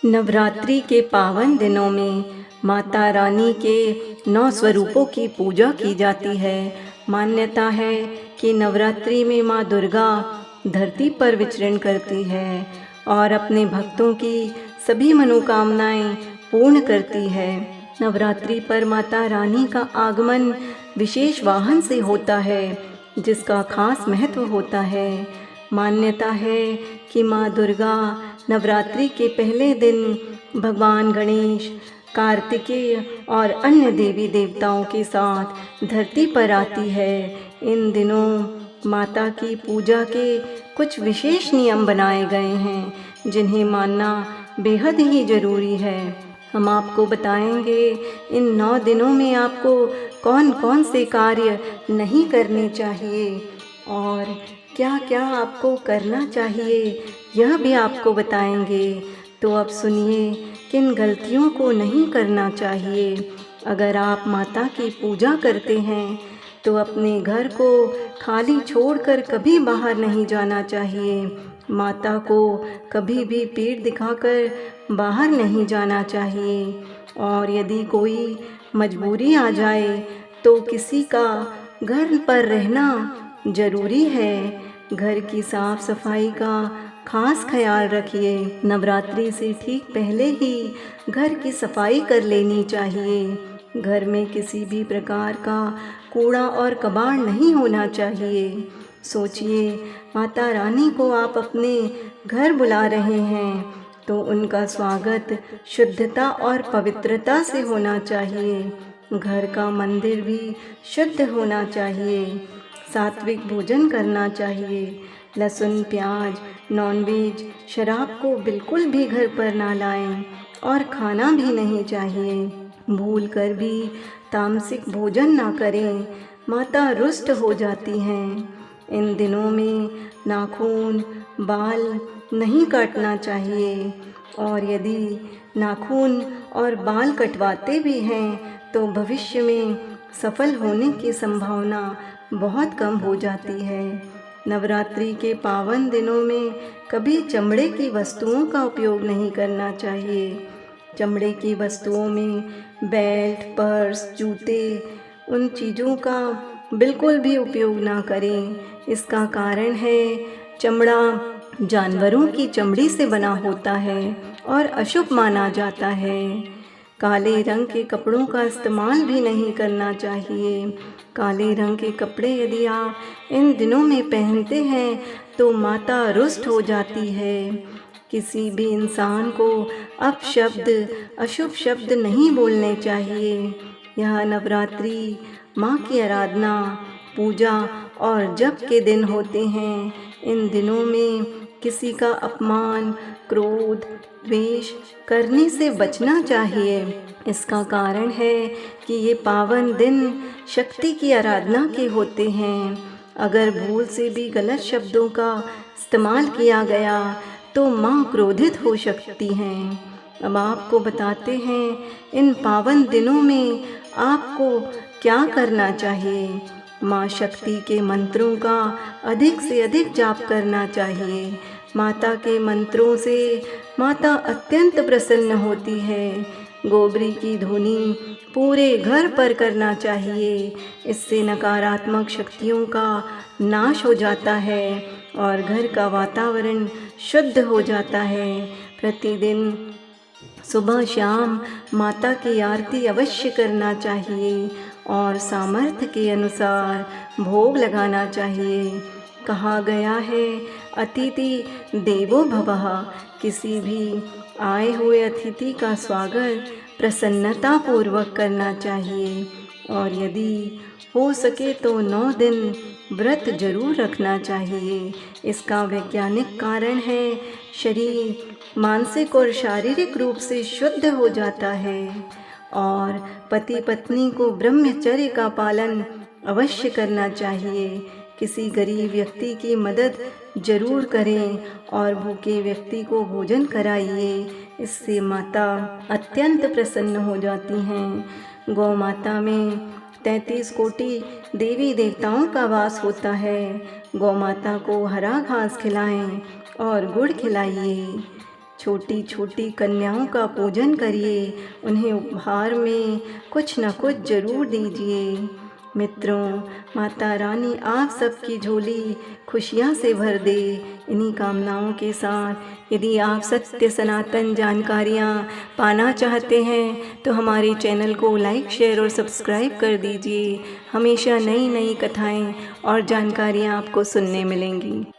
नवरात्रि के पावन दिनों में माता रानी के 9 स्वरूपों की पूजा की जाती है। मान्यता है कि नवरात्रि में माँ दुर्गा धरती पर विचरण करती है और अपने भक्तों की सभी मनोकामनाएं पूर्ण करती है। नवरात्रि पर माता रानी का आगमन विशेष वाहन से होता है, जिसका खास महत्व होता है। मान्यता है कि माँ दुर्गा नवरात्रि के पहले दिन भगवान गणेश, कार्तिकेय और अन्य देवी देवताओं के साथ धरती पर आती है। इन दिनों माता की पूजा के कुछ विशेष नियम बनाए गए हैं, जिन्हें मानना बेहद ही ज़रूरी है। हम आपको बताएंगे इन 9 दिनों में आपको कौन कौन से कार्य नहीं करने चाहिए और क्या क्या आपको करना चाहिए, यह भी आपको बताएंगे। तो अब सुनिए किन गलतियों को नहीं करना चाहिए। अगर आप माता की पूजा करते हैं तो अपने घर को खाली छोड़कर कभी बाहर नहीं जाना चाहिए। माता को कभी भी पीठ दिखाकर बाहर नहीं जाना चाहिए और यदि कोई मजबूरी आ जाए तो किसी का घर पर रहना ज़रूरी है। घर की साफ सफाई का खास ख्याल रखिए। नवरात्रि से ठीक पहले ही घर की सफाई कर लेनी चाहिए। घर में किसी भी प्रकार का कूड़ा और कबाड़ नहीं होना चाहिए। सोचिए, माता रानी को आप अपने घर बुला रहे हैं तो उनका स्वागत शुद्धता और पवित्रता से होना चाहिए। घर का मंदिर भी शुद्ध होना चाहिए। सात्विक भोजन करना चाहिए। लहसुन, प्याज, नॉनवेज, शराब को बिल्कुल भी घर पर ना लाएं और खाना भी नहीं चाहिए। भूल कर भी तामसिक भोजन ना करें, माता रुष्ट हो जाती हैं। इन दिनों में नाखून, बाल नहीं काटना चाहिए और यदि नाखून और बाल कटवाते भी हैं तो भविष्य में सफल होने की संभावना बहुत कम हो जाती है। नवरात्रि के पावन दिनों में कभी चमड़े की वस्तुओं का उपयोग नहीं करना चाहिए। चमड़े की वस्तुओं में बेल्ट, पर्स, जूते, उन चीज़ों का बिल्कुल भी उपयोग ना करें। इसका कारण है चमड़ा जानवरों की चमड़ी से बना होता है और अशुभ माना जाता है। काले रंग के कपड़ों का इस्तेमाल भी नहीं करना चाहिए। काले रंग के कपड़े यदि आप इन दिनों में पहनते हैं तो माता रुष्ट हो जाती है। किसी भी इंसान को अपशब्द, अशुभ शब्द नहीं बोलने चाहिए। यह नवरात्रि माँ की आराधना, पूजा और जप के दिन होते हैं। इन दिनों में किसी का अपमान, क्रोध, द्वेष करने से बचना चाहिए। इसका कारण है कि ये पावन दिन शक्ति की आराधना के होते हैं। अगर भूल से भी गलत शब्दों का इस्तेमाल किया गया तो माँ क्रोधित हो सकती हैं। अब आपको बताते हैं इन पावन दिनों में आपको क्या करना चाहिए। माँ शक्ति के मंत्रों का अधिक से अधिक जाप करना चाहिए। माता के मंत्रों से माता अत्यंत प्रसन्न होती है। गोबरी की धुनी पूरे घर पर करना चाहिए। इससे नकारात्मक शक्तियों का नाश हो जाता है और घर का वातावरण शुद्ध हो जाता है। प्रतिदिन सुबह शाम माता की आरती अवश्य करना चाहिए और सामर्थ्य के अनुसार भोग लगाना चाहिए। कहा गया है, अतिथि देवो भवः। किसी भी आए हुए अतिथि का स्वागत प्रसन्नता पूर्वक करना चाहिए और यदि हो सके तो 9 दिन व्रत जरूर रखना चाहिए। इसका वैज्ञानिक कारण है, शरीर मानसिक और शारीरिक रूप से शुद्ध हो जाता है और पति पत्नी को ब्रह्मचर्य का पालन अवश्य करना चाहिए। किसी गरीब व्यक्ति की मदद जरूर करें और भूखे व्यक्ति को भोजन कराइए। इससे माता अत्यंत प्रसन्न हो जाती हैं। गौ माता में 33 कोटि देवी देवताओं का वास होता है। गौ माता को हरा घास खिलाएं और गुड़ खिलाइए। छोटी छोटी कन्याओं का पूजन करिए, उन्हें उपहार में कुछ न कुछ जरूर दीजिए। मित्रों, माता रानी आप सबकी झोली खुशियाँ से भर दे। इन्हीं कामनाओं के साथ यदि आप सत्य सनातन जानकारियाँ पाना चाहते हैं तो हमारे चैनल को लाइक, शेयर और सब्सक्राइब कर दीजिए। हमेशा नई नई कथाएं और जानकारियाँ आपको सुनने मिलेंगी।